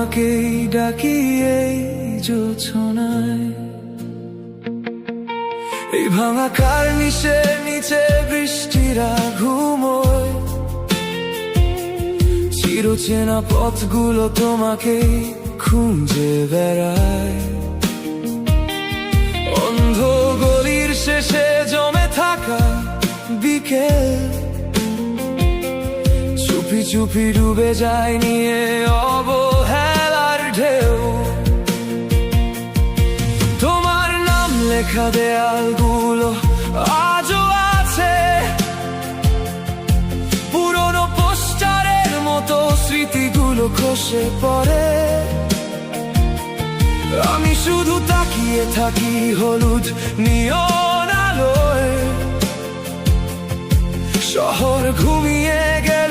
তোমাকেই ডাকি এই জোছনায়। এই ভাঙা কার্নিশের নিচে বৃষ্টিরা ঘুমোয়, চিরচেনা পথগুলো তোমাকেই খুঁজে বেড়ায়। অন্ধ গলির শেষে জমে থাকা বিকেল চুপি চুপি ডুবে যায় নিয়ে অবহেলার ঢেউ। তোমার নাম লেখা দেয়ালগুলো আজও আছে, পুরনো পোস্টারের মতো স্মৃতিগুলো খসে পড়ে। আমি শুধু তাকিয়ে থাকি হলুদ নিয়ন আলোয়, শহর ঘুমিয়ে গেছে